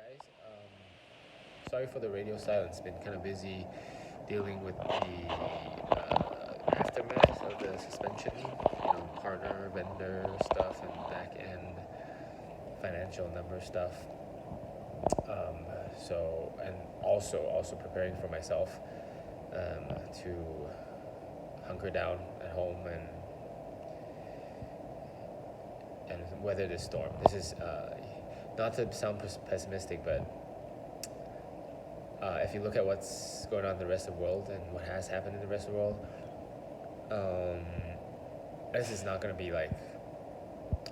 guys. Sorry for the radio silence. Been kind of busy dealing with the aftermath of the suspension. Partner, vendor stuff, and back end financial number stuff. And also preparing for myself to hunker down at home and weather this storm. This is not to sound pessimistic, but if you look at what's going on in the rest of the world and what has happened in the rest of the world, this is not going to be like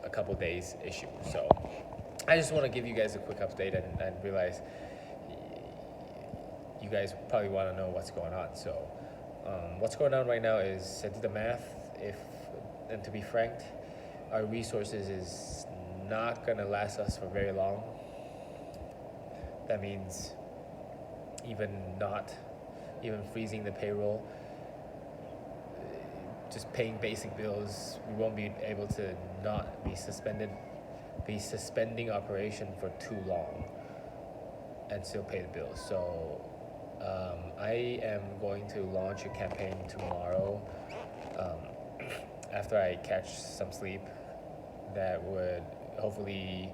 a couple days issue. So I just want to give you guys a quick update and realize you guys probably want to know what's going on. So what's going on right now is, I did the math, and to be frank, our resources is not going to last us for very long. That means even freezing the payroll, just paying basic bills, we won't be able to not be suspending operation for too long and still pay the bills. So I am going to launch a campaign tomorrow after I catch some sleep that would hopefully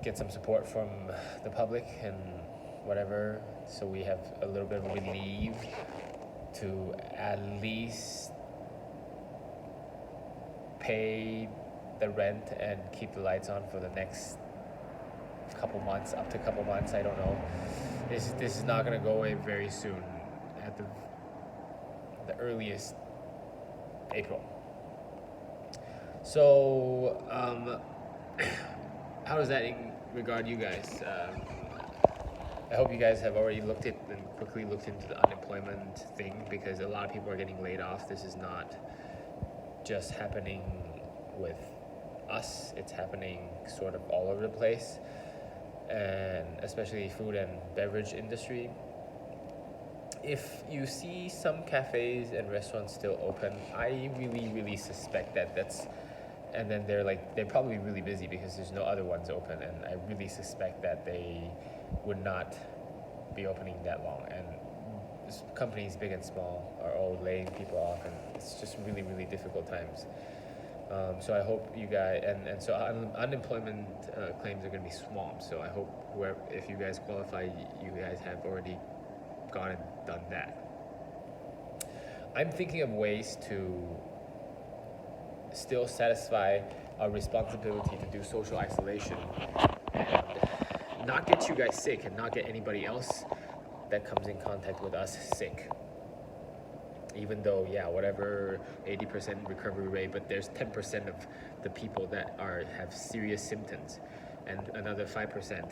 get some support from the public and whatever, so we have a little bit of relief to at least pay the rent and keep the lights on for the next couple months, up to a couple months. I don't know. This is not going to go away very soon. At the earliest, April. So how does that regard you guys? I hope you guys have already looked into the unemployment thing, because a lot of people are getting laid off. This is not just happening with us, it's happening sort of all over the place, and especially food and beverage industry. If you see some cafes and restaurants still open, I really suspect and then they're probably really busy because there's no other ones open, and I really suspect that they would not be opening that long, and companies big and small are all laying people off, and it's just really difficult times. So I hope you guys, and so unemployment claims are going to be swamped. So I hope if you guys qualify, you guys have already gone and done that. I'm thinking of ways to still satisfy our responsibility to do social isolation and not get you guys sick and not get anybody else that comes in contact with us sick. Even though, whatever 80% recovery rate, but there's 10% of the people that have serious symptoms, and another 5%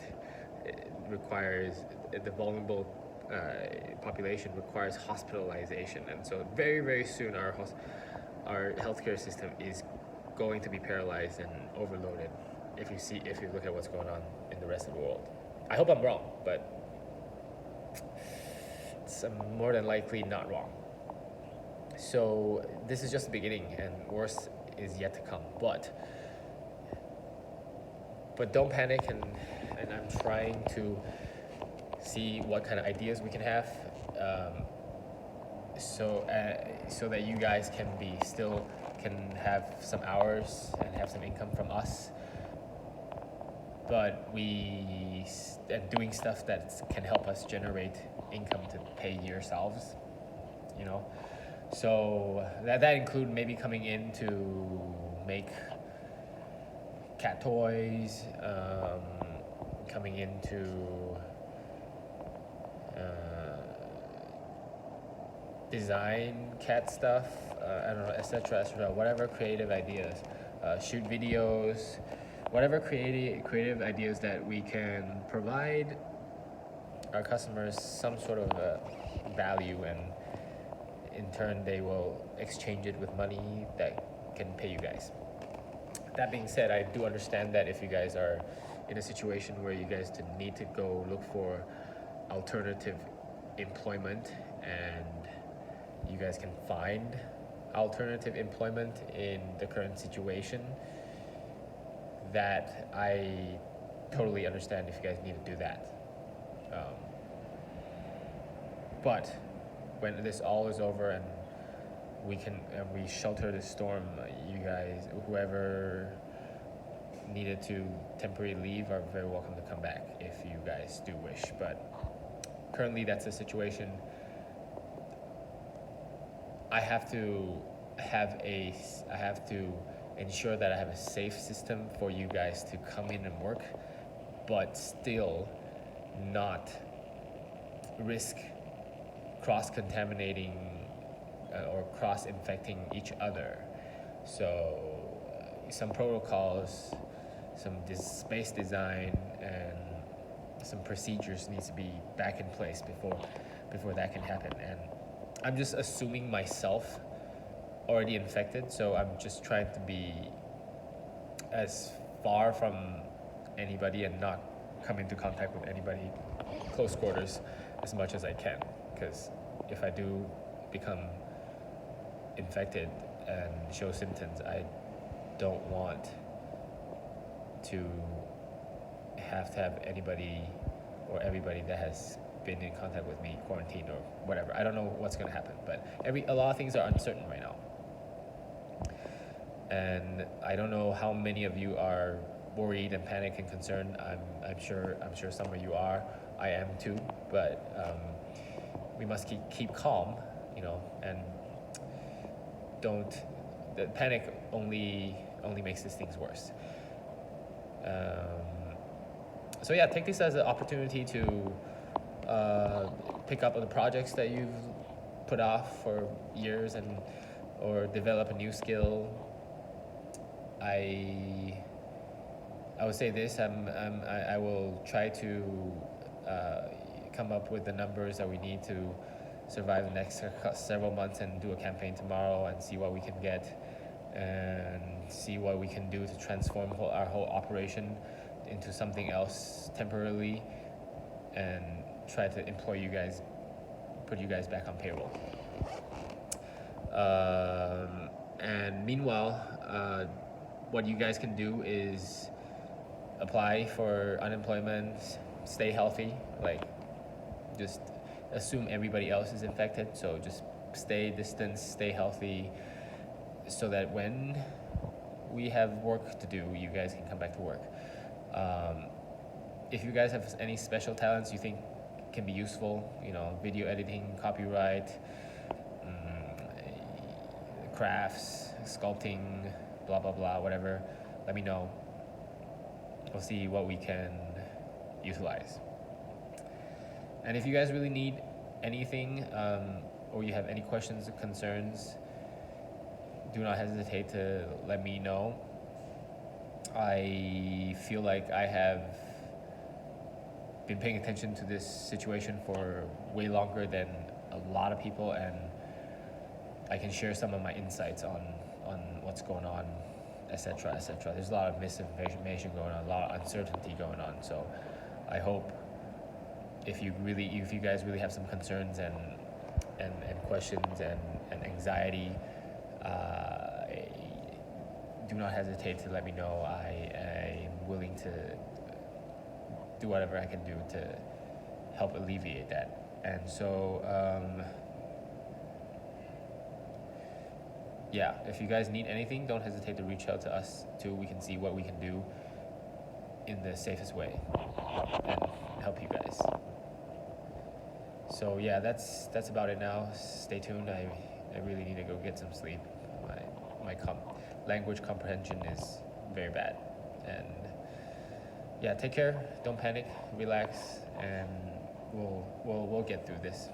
requires, the vulnerable population requires hospitalization. And so very soon our healthcare system is going to be paralyzed and overloaded if you look at what's going on in the rest of the world. I hope I'm wrong, but it's more than likely not wrong. So this is just the beginning, and worse is yet to come. But don't panic, and I'm trying to see what kind of ideas we can have, so that you guys can have some hours and have some income from us. But doing stuff that can help us generate income to pay yourselves, So that include maybe coming in to make cat toys, coming in to design cat stuff, I don't know, etc., whatever creative ideas, shoot videos, whatever creative ideas that we can provide our customers some sort of value, and in turn they will exchange it with money that can pay you guys. That being said, I do understand that if you guys are in a situation where you guys need to go look for alternative employment, and you guys can find alternative employment in the current situation, that I totally understand if you guys need to do that. But when this all is over and we shelter the storm, you guys, whoever needed to temporarily leave, are very welcome to come back if you guys do wish. But currently that's the situation. I have to ensure that I have a safe system for you guys to come in and work, but still not risk cross-contaminating or cross-infecting each other. So some protocols, some space design, and some procedures needs to be back in place before that can happen. And I'm just assuming myself already infected, so I'm just trying to be as far from anybody and not come into contact with anybody close quarters as much as I can, because if I do become infected and show symptoms, I don't want to have anybody or everybody that has been in contact with me quarantined or whatever. I don't know what's going to happen, but a lot of things are uncertain right now, and I don't know how many of you are worried and panicked and concerned. I'm sure some of you are. I am too, but we must keep calm, and the panic only makes these things worse. So yeah, take this as an opportunity to pick up on the projects that you've put off for years, or develop a new skill. I would say this: I will try to come up with the numbers that we need to survive the next several months, and do a campaign tomorrow and see what we can get, and see what we can do to transform our whole operation into something else temporarily, and try to employ you guys, put you guys back on payroll. And meanwhile, what you guys can do is apply for unemployment, stay healthy, just assume everybody else is infected, so just stay distant, stay healthy, so that when we have work to do, you guys can come back to work. If you guys have any special talents you think can be useful, video editing, copyright, crafts, sculpting, blah blah blah, whatever, let me know. We'll see what we can utilize. And if you guys really need anything, or you have any questions or concerns, do not hesitate to let me know. I feel like I have been paying attention to this situation for way longer than a lot of people, and I can share some of my insights on what's going on, etc., etc. There's a lot of misinformation going on, a lot of uncertainty going on. So I hope if you guys really have some concerns and questions and anxiety, do not hesitate to let me know. I am willing to do whatever I can do to help alleviate that. And so, yeah, if you guys need anything, don't hesitate to reach out to us too. We can see what we can do in the safest way and help you guys. So yeah, that's about it now. Stay tuned. I really need to go get some sleep. My language comprehension is very bad. And yeah, take care. Don't panic. Relax, and we'll get through this.